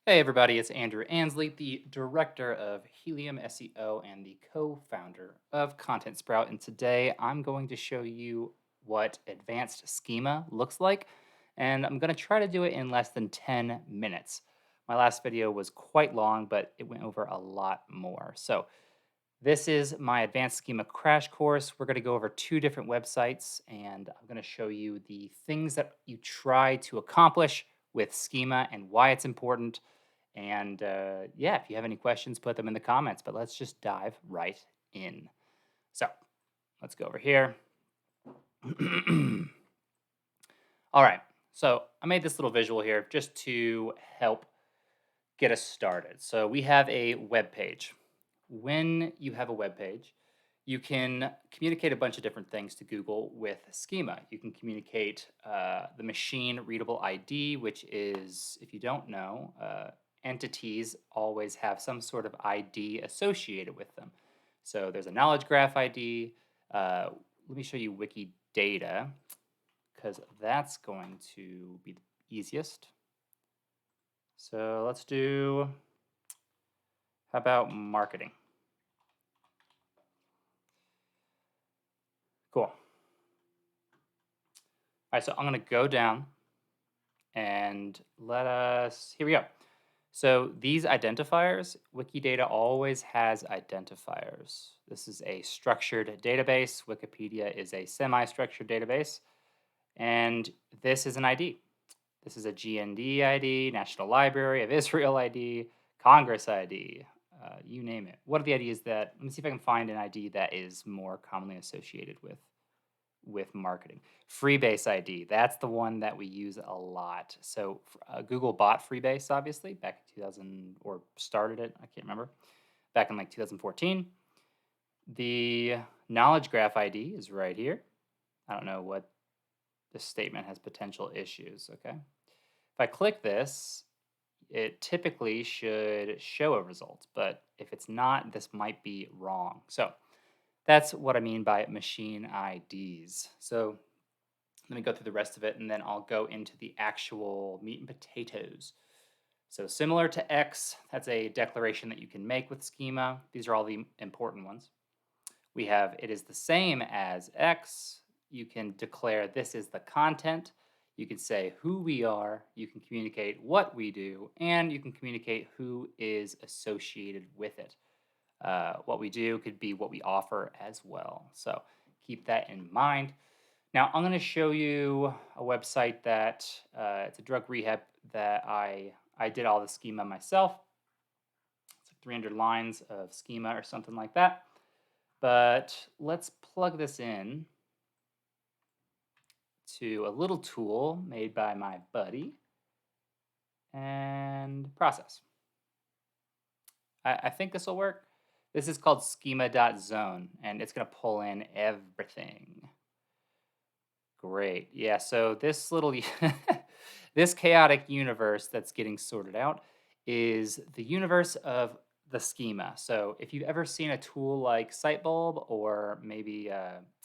Hey everybody, it's Andrew Ansley, the director of Helium SEO and the co-founder of Content Sprout. And today I'm going to show you what advanced schema looks like. And I'm going to try to do it in less than 10 minutes. My last video was quite long, but it went over a lot more. So this is my advanced schema crash course. We're going to go over two different websites, and I'm going to show you the things that you try to accomplish with schema and why it's important. And yeah, if you have any questions, put them in the comments. But let's just dive right in. So let's go over here. All right. So I made this little visual here just to help get us started. So we have a web page. When you have a web page, you can communicate a bunch of different things to Google with schema. You can communicate the machine readable ID, which is, if you don't know, entities always have some sort of ID associated with them. So there's a knowledge graph ID. Let me show you Wikidata because that's going to be the easiest. So let's do, how about marketing? Cool. All right, so I'm going to go down and here we go. So these identifiers, Wikidata always has identifiers. This is a structured database. Wikipedia is a semi-structured database. And this is an ID. This is a GND ID, National Library of Israel ID, Congress ID, you name it. What are the IDs that, let me see if I can find an ID that is more commonly associated with marketing. Freebase ID, that's the one that we use a lot. So Google bought Freebase, obviously, back in 2000, or started it, I can't remember, back in like 2014. The knowledge graph ID is right here. I don't know what this statement has potential issues, okay? If I click this, it typically should show a result, but if it's not, this might be wrong. So that's what I mean by machine IDs. So let me go through the rest of it, and then I'll go into the actual meat and potatoes. So similar to X, that's a declaration that you can make with schema. These are all the important ones. We have it is the same as X. You can declare this is the content. You can say who we are. You can communicate what we do, and you can communicate who is associated with it. What we do could be what we offer as well. So keep that in mind. Now, I'm going to show you a website that it's a drug rehab that I did all the schema myself. It's like 300 lines of schema or something like that. But let's plug this in to a little tool made by my buddy and process. I think this will work. This is called schema.zone, and it's going to pull in everything. Great. Yeah, so this little this chaotic universe that's getting sorted out is the universe of the schema. So if you've ever seen a tool like Sitebulb or maybe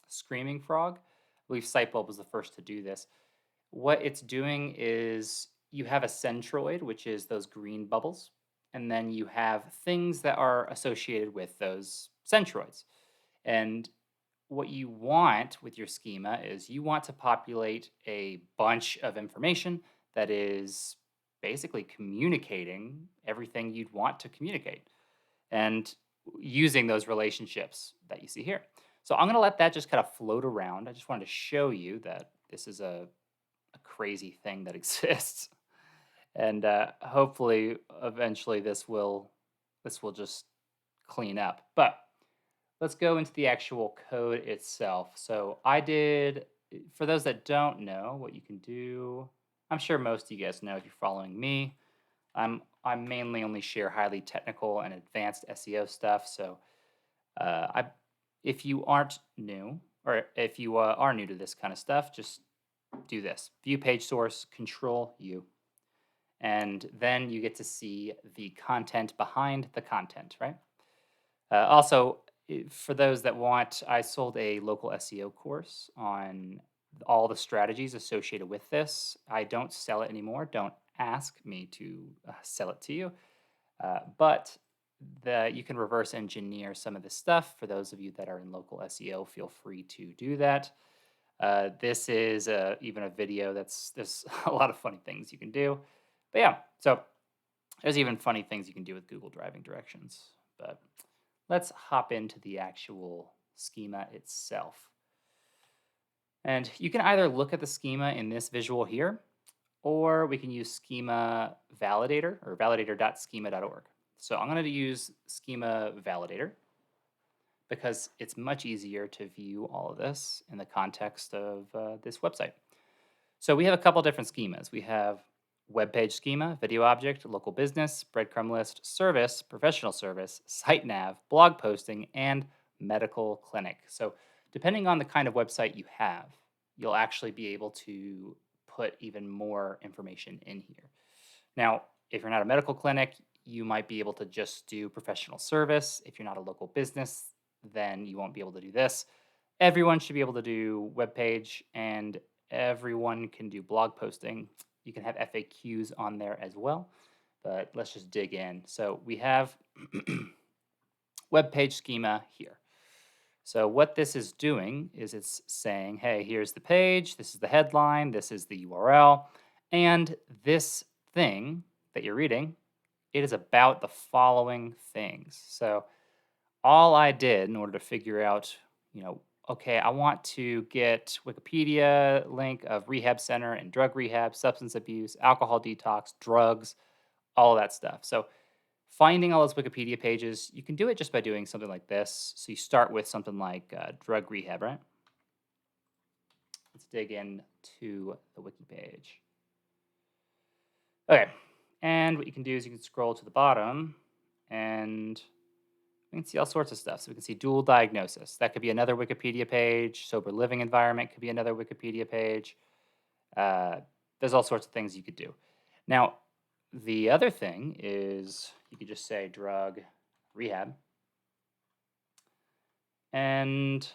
Screaming Frog, I believe Sitebulb was the first to do this. What it's doing is you have a centroid, which is those green bubbles, and then you have things that are associated with those centroids. And what you want with your schema is you want to populate a bunch of information that is basically communicating everything you'd want to communicate and using those relationships that you see here. So I'm going to let that just kind of float around. I just wanted to show you that this is a crazy thing that exists. And hopefully eventually this will just clean up. But let's go into the actual code itself. So for those that don't know what you can do, I'm sure most of you guys know if you're following me. I mainly only share highly technical and advanced SEO stuff. So if you aren't new, or if you are new to this kind of stuff, just do this. View page source, Control U. And then you get to see the content behind the content, right? Also, for those that want, I sold a local SEO course on all the strategies associated with this. I don't sell it anymore. Don't ask me to sell it to you. But you can reverse engineer some of this stuff. For those of you that are in local SEO, feel free to do that. This is even a video there's a lot of funny things you can do. But yeah, so there's even funny things you can do with Google driving directions. But let's hop into the actual schema itself. And you can either look at the schema in this visual here, or we can use schema validator or validator.schema.org. So I'm going to use schema validator because it's much easier to view all of this in the context of this website. So we have a couple different schemas. We have web page schema, video object, local business, breadcrumb list, service, professional service, site nav, blog posting, and medical clinic. So depending on the kind of website you have, you'll actually be able to put even more information in here. Now, if you're not a medical clinic, you might be able to just do professional service. If you're not a local business, then you won't be able to do this. Everyone should be able to do web page, and everyone can do blog posting. You can have FAQs on there as well, but let's just dig in. So we have web page schema here. So what this is doing is it's saying, hey, here's the page, this is the headline, this is the URL, and this thing that you're reading, it is about the following things. So all I did in order to figure out, okay, I want to get Wikipedia link of rehab center and drug rehab, substance abuse, alcohol detox, drugs, all of that stuff. So finding all those Wikipedia pages, you can do it just by doing something like this. So you start with something like drug rehab, right? Let's dig in to the wiki page. Okay, and what you can do is you can scroll to the bottom and we can see all sorts of stuff. So we can see dual diagnosis. That could be another Wikipedia page. Sober living environment could be another Wikipedia page. There's all sorts of things you could do. Now, the other thing is you could just say drug rehab. And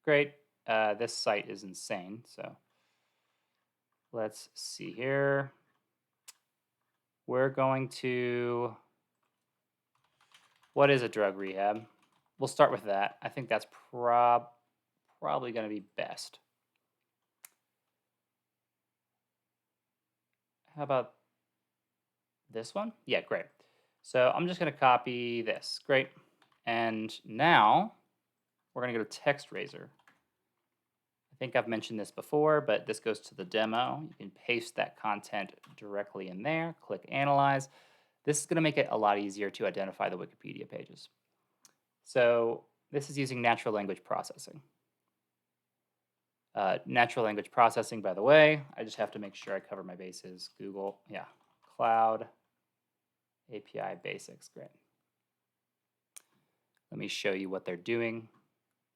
great, this site is insane. So let's see here. We're going to, what is a drug rehab? We'll start with that. I think that's probably going to be best. How about this one? Yeah, great. So I'm just going to copy this. Great. And now we're going to go to TextRaiser. I think I've mentioned this before, but this goes to the demo. You can paste that content directly in there, click Analyze. This is going to make it a lot easier to identify the Wikipedia pages. So this is using natural language processing. Natural language processing, by the way, I just have to make sure I cover my bases. Google, yeah, Cloud API Basics, great. Let me show you what they're doing.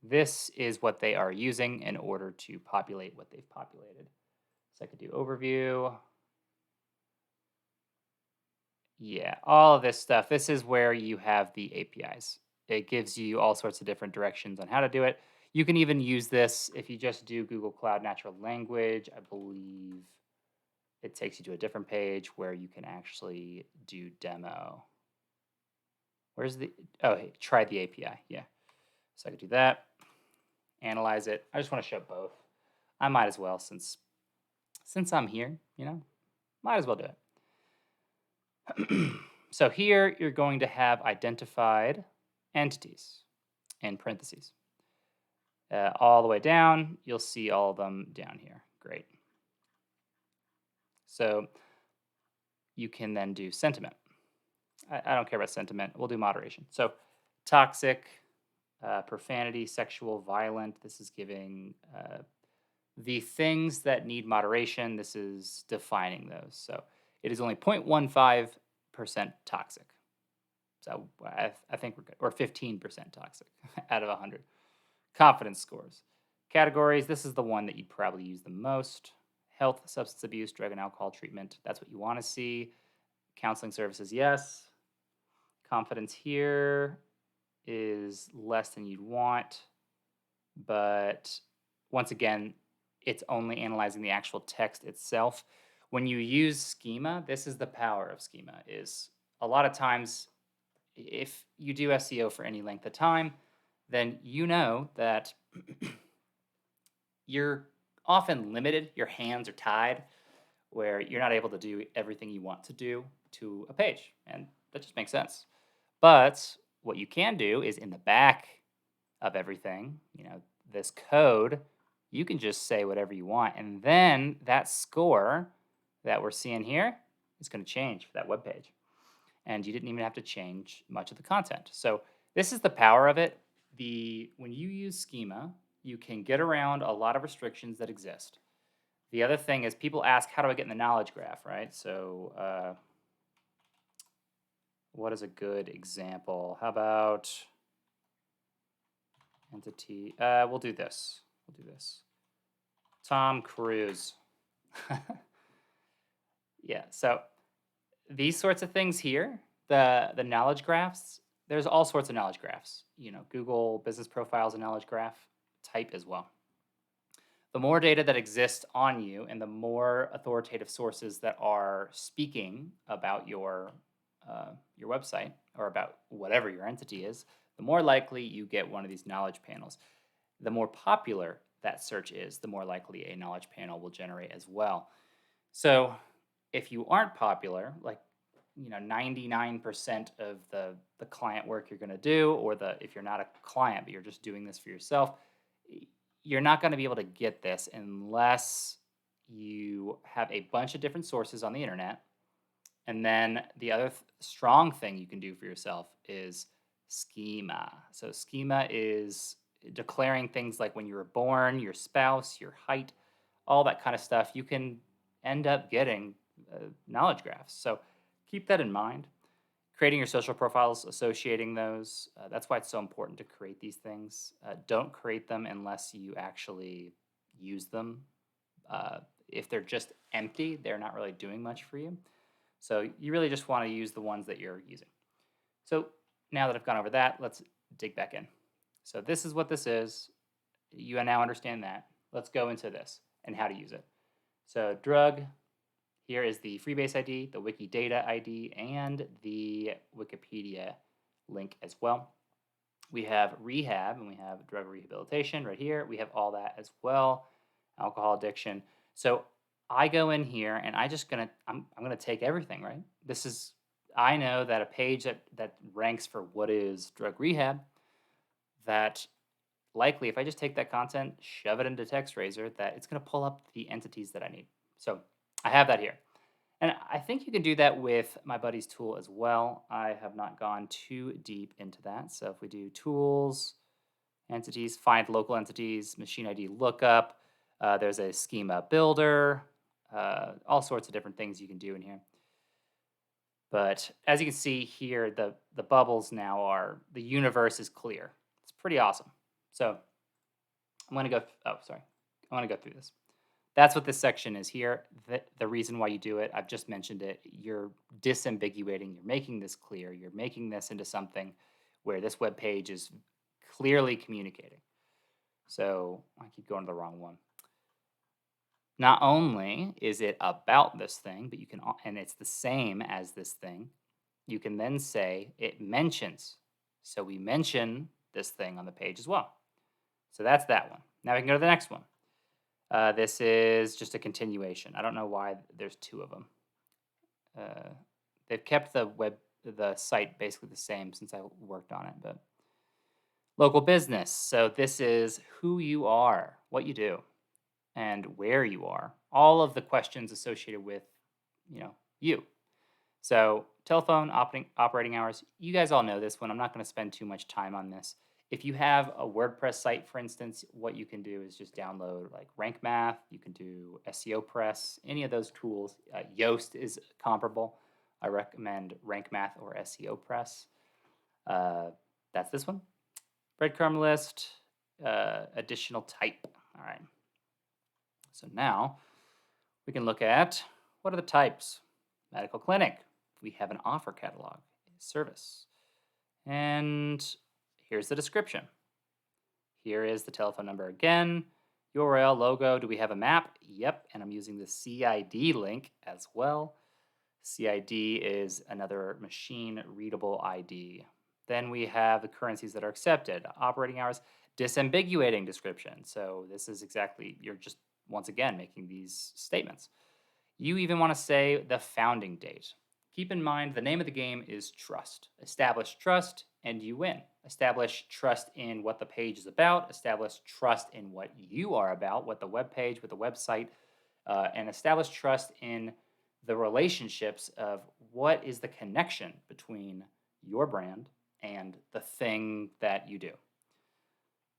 This is what they are using in order to populate what they've populated. So I could do overview. Yeah, all of this stuff. This is where you have the APIs. It gives you all sorts of different directions on how to do it. You can even use this if you just do Google Cloud Natural Language. I believe it takes you to a different page where you can actually do demo. Where's the, oh, hey, try the API, yeah. So I could do that, analyze it. I just want to show both. I might as well, since I'm here, might as well do it. So here you're going to have identified entities in parentheses. All the way down, you'll see all of them down here. Great. So you can then do sentiment. I don't care about sentiment. We'll do moderation. So toxic, profanity, sexual, violent. This is giving the things that need moderation. This is defining those. So it is only 0.15% toxic. So I think we're good. Or 15% toxic out of 100. Confidence scores. Categories, this is the one that you'd probably use the most. Health, substance abuse, drug and alcohol treatment. That's what you want to see. Counseling services, yes. Confidence here is less than you'd want. But once again, it's only analyzing the actual text itself. When you use Schema, this is the power of Schema, is a lot of times if you do SEO for any length of time, then you know that you're often limited, your hands are tied, where you're not able to do everything you want to do to a page. And that just makes sense. But what you can do is in the back of everything, this code, you can just say whatever you want. And then that score that we're seeing here is going to change for that web page. And you didn't even have to change much of the content. So this is the power of it. When you use Schema, you can get around a lot of restrictions that exist. The other thing is people ask, how do I get in the knowledge graph, right? So what is a good example? How about entity? We'll do this. Tom Cruise. Yeah, so these sorts of things here, the knowledge graphs, there's all sorts of knowledge graphs. Google Business Profiles a knowledge graph type as well. The more data that exists on you and the more authoritative sources that are speaking about your website or about whatever your entity is, the more likely you get one of these knowledge panels. The more popular that search is, the more likely a knowledge panel will generate as well. So if you aren't popular, like 99% of the client work you're going to do, or if you're not a client but you're just doing this for yourself, you're not going to be able to get this unless you have a bunch of different sources on the internet. And then the other strong thing you can do for yourself is Schema. So Schema is declaring things like when you were born, your spouse, your height, all that kind of stuff. You can end up getting knowledge graphs. So keep that in mind. Creating your social profiles, associating those, that's why it's so important to create these things. Don't create them unless you actually use them. If they're just empty, they're not really doing much for you. So you really just want to use the ones that you're using. So now that I've gone over that, let's dig back in. So this is what this is. You now understand that. Let's go into this and how to use it. So drug, here is the Freebase ID, the Wikidata ID, and the Wikipedia link as well. We have rehab, and we have drug rehabilitation right here. We have all that as well, alcohol addiction. So I go in here, and I'm gonna take everything, right? I know that a page that ranks for what is drug rehab, that likely if I just take that content, shove it into TextRaiser, that it's gonna pull up the entities that I need. So I have that here. And I think you can do that with my buddy's tool as well. I have not gone too deep into that. So if we do tools, entities, find local entities, machine ID lookup, there's a schema builder, all sorts of different things you can do in here. But as you can see here, the bubbles now the universe is clear. It's pretty awesome. So I'm going to go through this. That's what this section is here. The reason why you do it, I've just mentioned it. You're disambiguating. You're making this clear. You're making this into something where this web page is clearly communicating. So I keep going to the wrong one. Not only is it about this thing, but and it's the same as this thing, you can then say it mentions. So we mention this thing on the page as well. So that's that one. Now we can go to the next one. This is just a continuation. I don't know why there's two of them. They've kept the site basically the same since I worked on it. But local business. So this is who you are, what you do, and where you are. All of the questions associated with, you. So telephone, operating hours. You guys all know this one. I'm not going to spend too much time on this. If you have a WordPress site, for instance, what you can do is just download like Rank Math. You can do SEO Press, any of those tools. Yoast is comparable. I recommend Rank Math or SEO Press. That's this one. Breadcrumb list, additional type. All right. So now we can look at what are the types. Medical clinic. We have an offer catalog, service. And here's the description. Here is the telephone number again. URL, logo, do we have a map? Yep, and I'm using the CID link as well. CID is another machine readable ID. Then we have the currencies that are accepted, operating hours, disambiguating description. So this is exactly, you're just once again making these statements. You even want to say the founding date. Keep in mind the name of the game is trust. Establish trust and you win. Establish trust in what the page is about. Establish trust in what you are about, what the web page, what the website, and establish trust in the relationships of what is the connection between your brand and the thing that you do.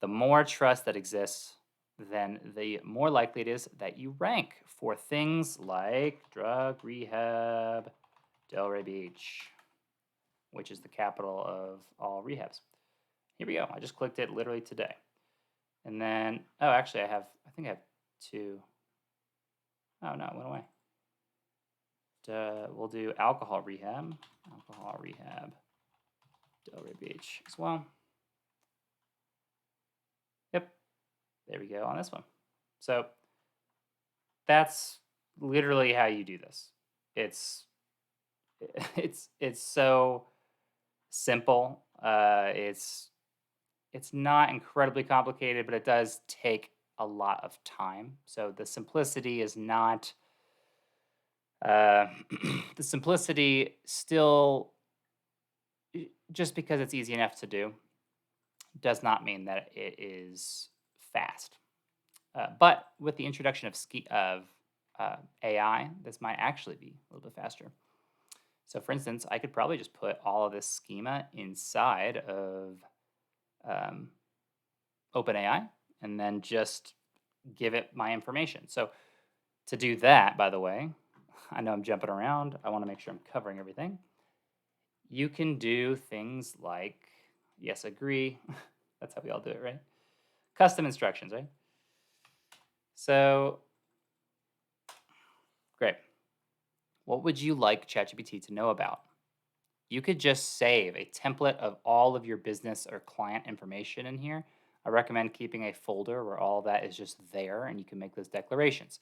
The more trust that exists, then the more likely it is that you rank for things like drug rehab, Delray Beach, which is the capital of all rehabs. Here we go. I just clicked it literally today. And then, oh, actually, I think I have two. Oh, no, it went away. We'll do alcohol rehab, Delray Beach as well. Yep, there we go on this one. So that's literally how you do this. It's it's so simple. It's not incredibly complicated, but it does take a lot of time. So the simplicity is not. Uh, the simplicity still, just because it's easy enough to do, does not mean that it is fast. But with the introduction of AI, this might actually be a little bit faster. So for instance, I could probably just put all of this schema inside of OpenAI and then just give it my information. So to do that, by the way, I know I'm jumping around. I want to make sure I'm covering everything. You can do things like, yes, agree. That's how we all do it, right? Custom instructions, right? So, great. What would you like ChatGPT to know about? You could just save a template of all of your business or client information in here. I recommend keeping a folder where all that is just there and you can make those declarations.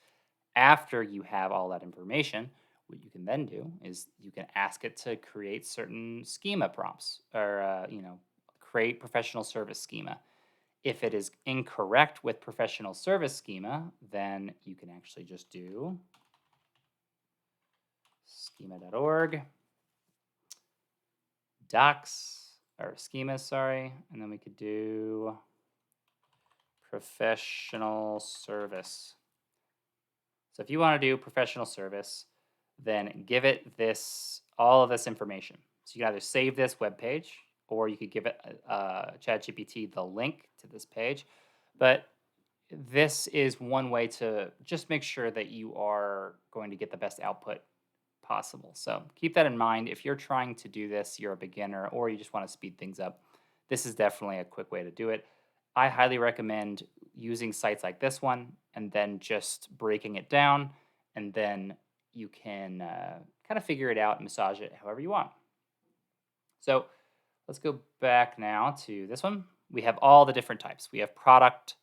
After you have all that information, what you can then do is you can ask it to create certain schema prompts or, create professional service schema. If it is incorrect with professional service schema, then you can actually just do schema.org, docs, or schemas, sorry, and then we could do professional service. So if you want to do professional service, then give it all of this information. So you can either save this web page, or you could give it ChatGPT the link to this page. But this is one way to just make sure that you are going to get the best output possible. So keep that in mind. If you're trying to do this, you're a beginner, or you just want to speed things up, this is definitely a quick way to do it. I highly recommend using sites like this one and then just breaking it down, and then you can kind of figure it out and massage it however you want. So let's go back now to this one. We have all the different types. We have product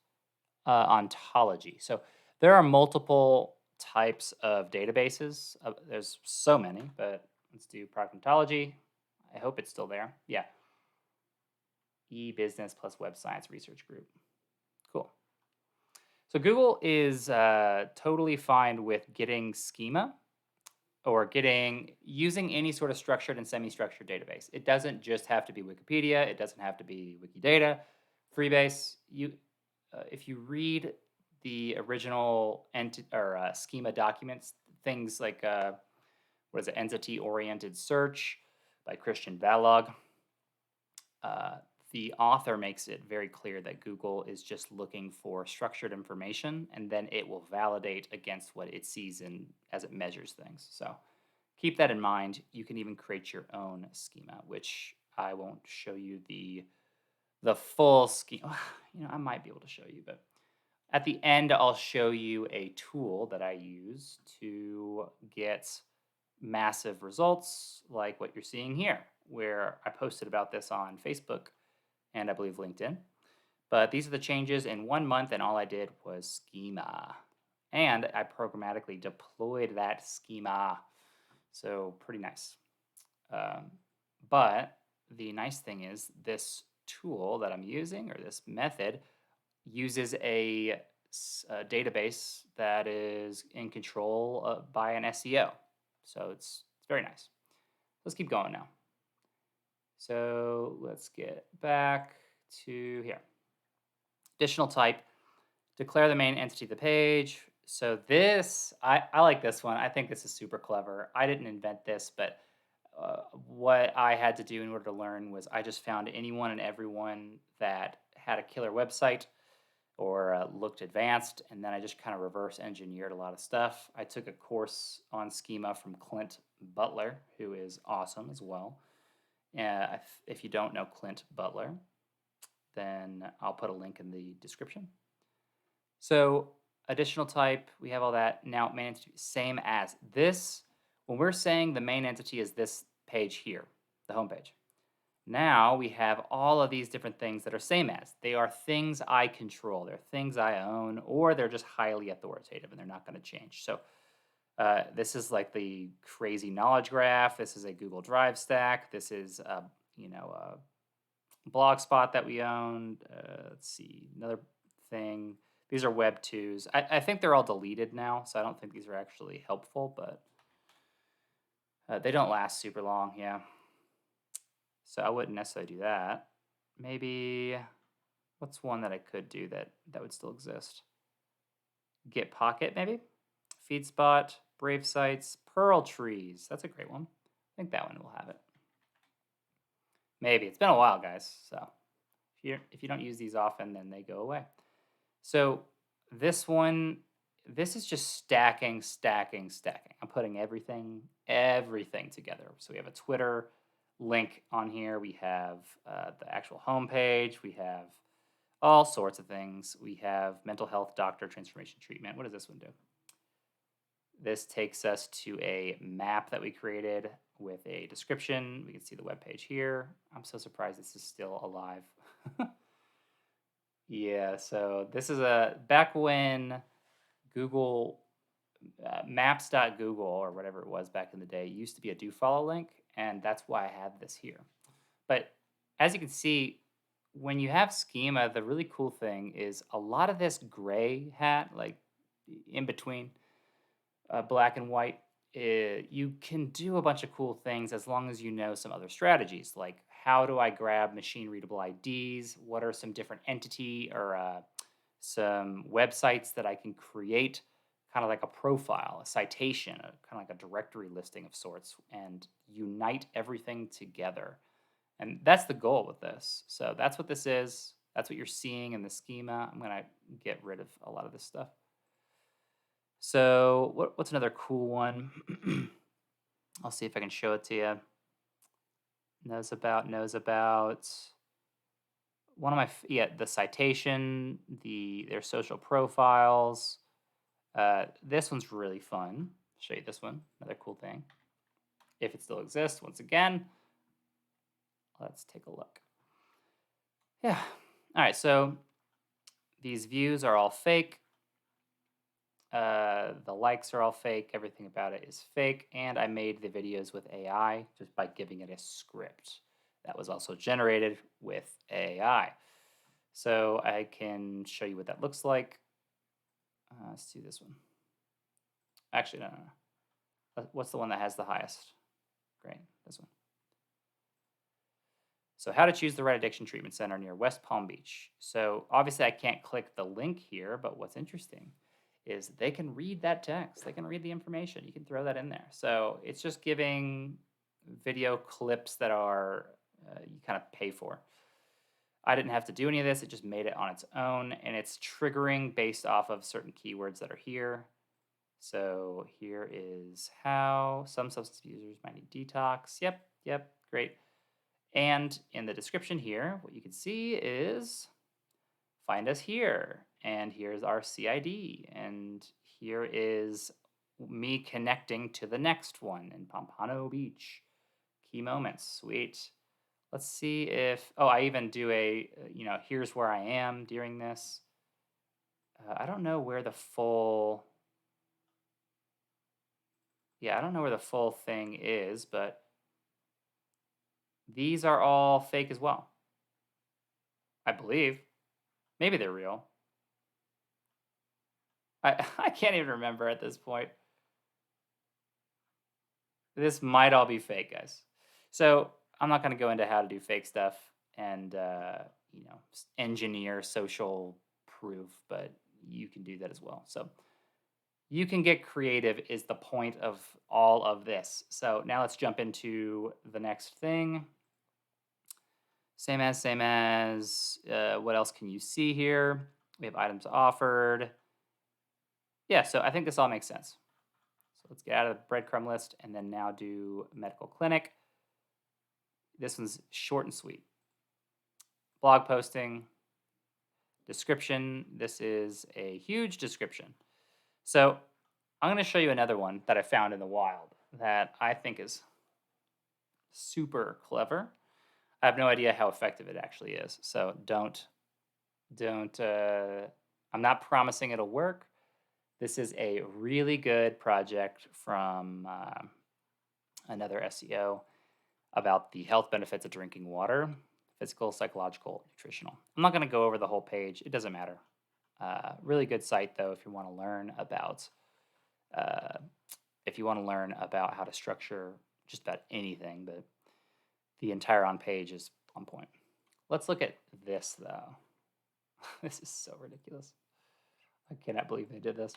ontology. So there are multiple types of databases. There's so many, but let's do product ontology. I hope it's still there. Yeah. E-business plus web science research group. Cool. So Google is totally fine with getting schema or using any sort of structured and semi-structured database. It doesn't just have to be Wikipedia. It doesn't have to be Wikidata, Freebase. If you read the original schema documents, things like entity-oriented search by Christian Balog. The author makes it very clear that Google is just looking for structured information, and then it will validate against what it sees as it measures things. So keep that in mind. You can even create your own schema, which I won't show you the full schema. I might be able to show you, but at the end, I'll show you a tool that I use to get massive results like what you're seeing here, where I posted about this on Facebook and I believe LinkedIn. But these are the changes in 1 month, and all I did was schema. And I programmatically deployed that schema. So pretty nice. Um, but the nice thing is this tool that I'm using, or this method, uses a database that is in control by an SEO. So it's very nice. Let's keep going now. So let's get back to here. Additional type, declare the main entity of the page. So this, I like this one. I think this is super clever. I didn't invent this, but what I had to do in order to learn was I just found anyone and everyone that had a killer website or looked advanced, and then I just kind of reverse engineered a lot of stuff. I took a course on schema from Clint Butler, who is awesome as well. If you don't know Clint Butler, then I'll put a link in the description. So additional type, we have all that. Now main entity, same as this. When we're saying the main entity is this page here, the home page. Now we have all of these different things that are same as. They are things I control. They're things I own, or they're just highly authoritative and they're not going to change. So this is like the crazy knowledge graph. This is a Google Drive stack. This is a blog spot that we own. Let's see, another thing. These are Web 2s. I think they're all deleted now, so I don't think these are actually helpful, but they don't last super long, yeah. So I wouldn't necessarily do that. Maybe, what's one that I could do that would still exist? Git Pocket, maybe? FeedSpot, Brave Sites, Pearl Trees. That's a great one. I think that one will have it. Maybe. It's been a while, guys. So if you don't use these often, then they go away. So this one, this is just stacking, stacking, stacking. I'm putting everything together. So we have a Twitter link on here. We have the actual homepage. We have all sorts of things. We have mental health doctor transformation treatment. What does this one do? This takes us to a map that we created with a description. We can see the web page here. I'm so surprised this is still alive. Yeah, so this is back when Google maps.google or whatever it was back in the day used to be a do follow link, and that's why I have this here. But as you can see, when you have schema, the really cool thing is a lot of this gray hat, like in between black and white, you can do a bunch of cool things as long as you know some other strategies, like how do I grab machine readable IDs? What are some different entity or some websites that I can create, kind of like a profile, a citation, kind of like a directory listing of sorts, and unite everything together. And that's the goal with this. So that's what this is. That's what you're seeing in the schema. I'm going to get rid of a lot of this stuff. So what's another cool one? I'll see if I can show it to you. Knows about. One of my, the citation, their social profiles. This one's really fun. I'll show you this one. Another cool thing. If it still exists, once again, let's take a look. Yeah. All right. So these views are all fake. The likes are all fake. Everything about it is fake. And I made the videos with AI just by giving it a script that was also generated with AI. So I can show you what that looks like. Let's do this one. Actually, no. What's the one that has the highest? Great, this one. So how to choose the right addiction treatment center near West Palm Beach. So obviously I can't click the link here, but what's interesting is they can read that text. They can read the information. You can throw that in there. So it's just giving video clips that are you kind of pay for. I didn't have to do any of this. It just made it on its own, and it's triggering based off of certain keywords that are here. So here is how some substance users might need detox. Yep, great. And in the description here, what you can see is find us here. And here's our CID. And here is me connecting to the next one in Pompano Beach. Key moments, sweet. Let's see if, oh, I even do a, here's where I am during this. I don't know where the full, yeah, I don't know where the full thing is, but these are all fake as well, I believe. Maybe they're real. I can't even remember at this point. This might all be fake, guys. So I'm not going to go into how to do fake stuff and engineer social proof, but you can do that as well. So you can get creative is the point of all of this. So now let's jump into the next thing. Same as, same as. What else can you see here? We have items offered. Yeah, so I think this all makes sense. So let's get out of the breadcrumb list and then now do medical clinic. This one's short and sweet. Blog posting, description. This is a huge description. So I'm going to show you another one that I found in the wild that I think is super clever. I have no idea how effective it actually is. So don't, I'm not promising it'll work. This is a really good project from another SEO about the health benefits of drinking water, physical, psychological, nutritional. I'm not going to go over the whole page. It doesn't matter. Really good site though if you want to learn about uh, how to structure just about anything. But the entire on page is on point. Let's look at this though. This is so ridiculous. I cannot believe they did this.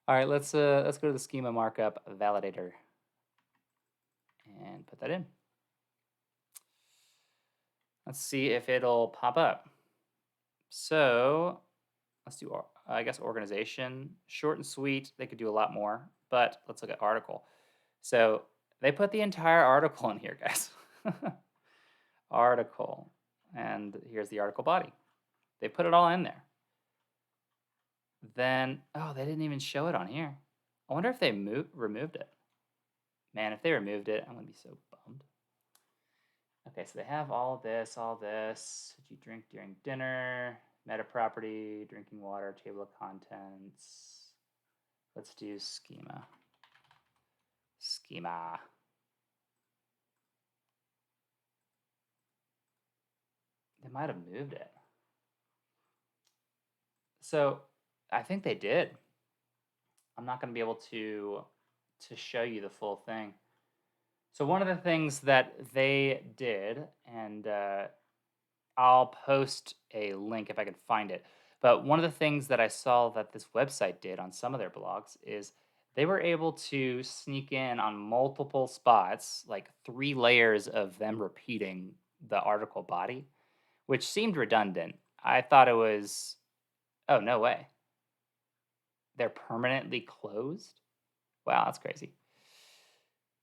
All right, let's go to the schema markup validator and put that in. Let's see if it'll pop up. So let's do, I guess, organization. Short and sweet. They could do a lot more, but let's look at article. So they put the entire article in here, guys. Article. And here's the article body. They put it all in there. Then, oh, they didn't even show it on here. I wonder if they removed it. Man, if they removed it, I'm going to be so bummed. Okay, so they have all this. Did you drink during dinner? Meta property, drinking water, table of contents. Let's do schema. Schema. They might have moved it. So I think they did. I'm not going to be able to show you the full thing. So one of the things that they did, and I'll post a link if I can find it. But one of the things that I saw that this website did on some of their blogs is they were able to sneak in on multiple spots, like 3 layers of them repeating the article body, which seemed redundant. I thought it was, oh, no way. They're permanently closed? Wow, that's crazy.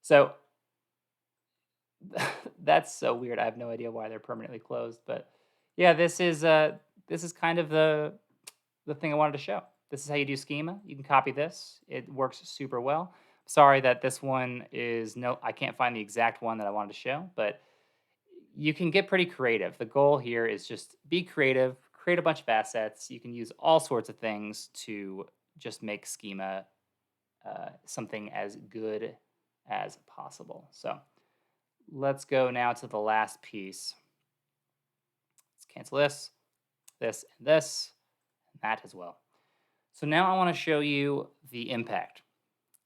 So that's so weird. I have no idea why they're permanently closed, but yeah, this is kind of the thing I wanted to show. This is how you do schema. You can copy this. It works super well. Sorry that this one is I can't find the exact one that I wanted to show, but you can get pretty creative. The goal here is just be creative, create a bunch of assets. You can use all sorts of things to just make schema something as good as possible. So let's go now to the last piece. Let's cancel this, and that as well. So now I want to show you the impact.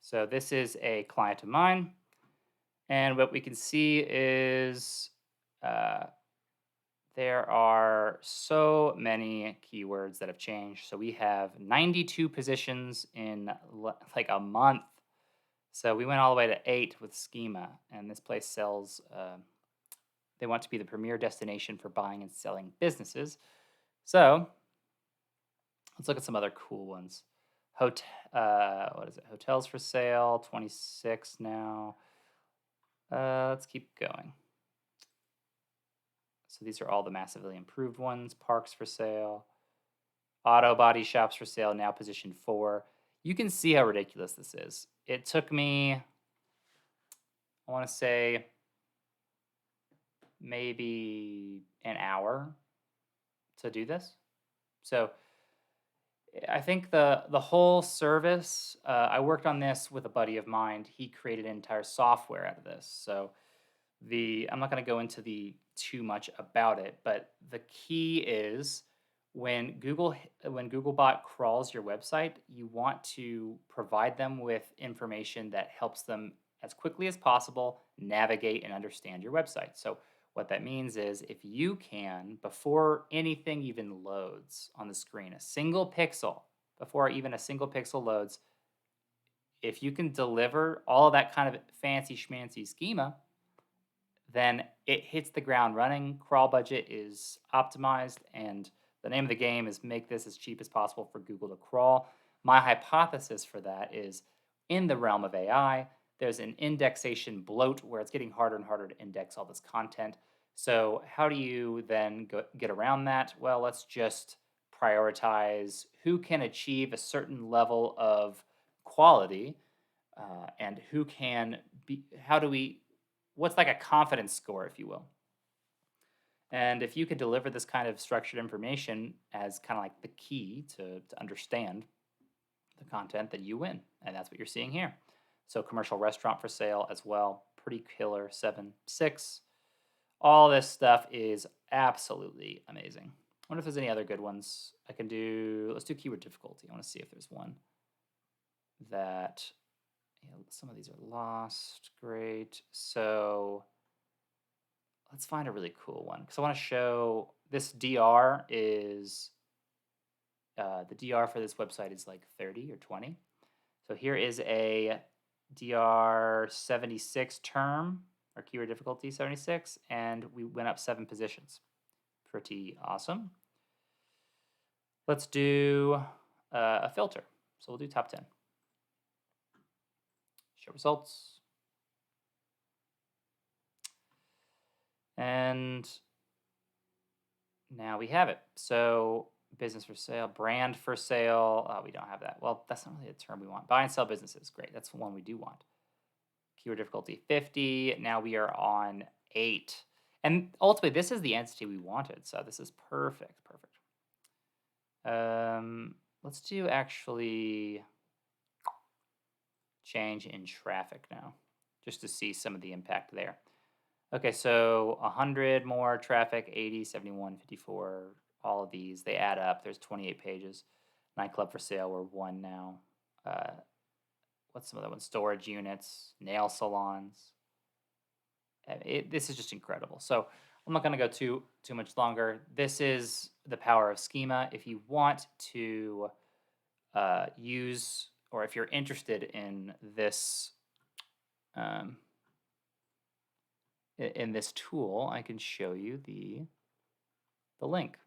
So this is a client of mine. And what we can see is there are so many keywords that have changed. So we have 92 positions in like a month. So we went all the way to 8 with schema. And this place sells, they want to be the premier destination for buying and selling businesses. So let's look at some other cool ones. What is it? Hotels for sale, 26 now. Let's keep going. So these are all the massively improved ones. Parks for sale. Auto body shops for sale, now position 4. You can see how ridiculous this is. It took me, I want to say, maybe an hour to do this. So I think the whole service. I worked on this with a buddy of mine. He created an entire software out of this. So I'm not going to go into the too much about it, but the key is when Googlebot crawls your website, you want to provide them with information that helps them as quickly as possible navigate and understand your website. So what that means is if you can, before anything even loads on the screen, a single pixel, before even a single pixel loads, if you can deliver all of that kind of fancy schmancy schema, then it hits the ground running. Crawl budget is optimized, and the name of the game is make this as cheap as possible for Google to crawl. My hypothesis for that is in the realm of AI, there's an indexation bloat where it's getting harder and harder to index all this content. So, how do you then get around that? Well, let's just prioritize who can achieve a certain level of quality and who can be, how do we, what's like a confidence score, if you will. And if you could deliver this kind of structured information as kind of like the key to understand the content, then you win. And that's what you're seeing here. So commercial restaurant for sale as well. Pretty killer 7.6. All this stuff is absolutely amazing. I wonder if there's any other good ones I can do. Let's do keyword difficulty. I want to see if there's one that, some of these are lost. Great. So let's find a really cool one because I want to show this DR is the DR for this website is like 30 or 20. So here is a DR 76 term or keyword difficulty 76, and we went up 7 positions. Pretty awesome. Let's do a filter. So we'll do top 10. Show results. And now we have it. So business for sale, brand for sale. We don't have that. Well, that's not really a term we want. Buy and sell businesses. Great. That's the one we do want. Keyword difficulty 50. Now we are on 8. And ultimately, this is the entity we wanted. So this is perfect. Perfect. Let's do actually change in traffic now, just to see some of the impact there. Okay, so 100 more traffic, 80, 71, 54, all of these, they add up. There's 28 pages. Nightclub for sale, we're 1 now. What's some other ones? Storage units, nail salons. This is just incredible. So I'm not going to go too much longer. This is the power of Schema. If you want to use, or if you're interested in this tool, I can show you the link.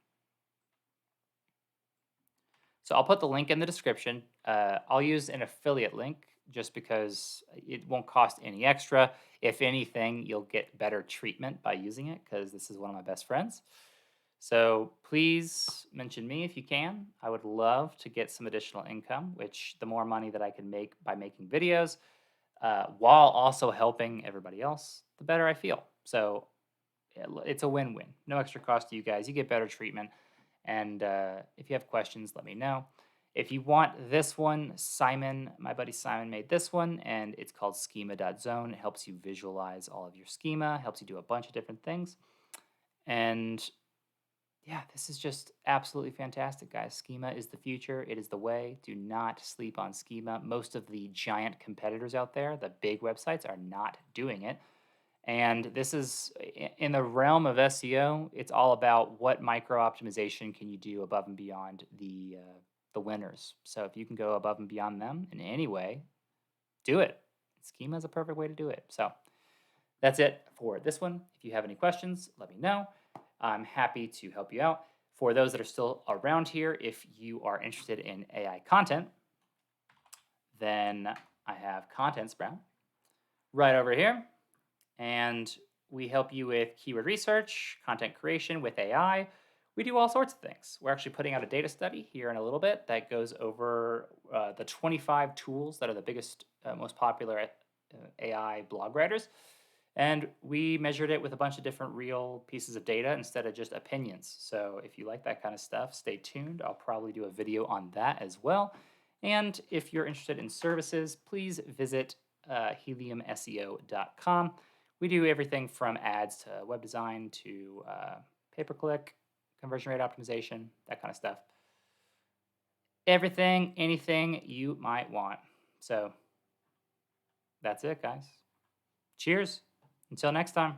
So I'll put the link in the description. I'll use an affiliate link just because it won't cost any extra. If anything, you'll get better treatment by using it because this is one of my best friends. So please mention me if you can. I would love to get some additional income, which the more money that I can make by making videos, while also helping everybody else, the better I feel. So it's a win-win. No extra cost to you guys. You get better treatment. And if you have questions, let me know. If you want this one, Simon, my buddy Simon made this one, and it's called schema.zone. It helps you visualize all of your schema, helps you do a bunch of different things. And yeah, this is just absolutely fantastic, guys. Schema is the future. It is the way. Do not sleep on Schema. Most of the giant competitors out there, the big websites, are not doing it. And this is in the realm of SEO. It's all about what micro optimization can you do above and beyond the winners. So if you can go above and beyond them in any way, do it. Schema is a perfect way to do it. So that's it for this one. If you have any questions, let me know. I'm happy to help you out. For those that are still around here, if you are interested in AI content, then I have Content Sprout right over here. And we help you with keyword research, content creation with AI. We do all sorts of things. We're actually putting out a data study here in a little bit that goes over the 25 tools that are the biggest, most popular AI blog writers. And we measured it with a bunch of different real pieces of data instead of just opinions. So if you like that kind of stuff, stay tuned. I'll probably do a video on that as well. And if you're interested in services, please visit heliumseo.com. We do everything from ads to web design to pay-per-click, conversion rate optimization, that kind of stuff. Everything, anything you might want. So that's it, guys. Cheers. Until next time.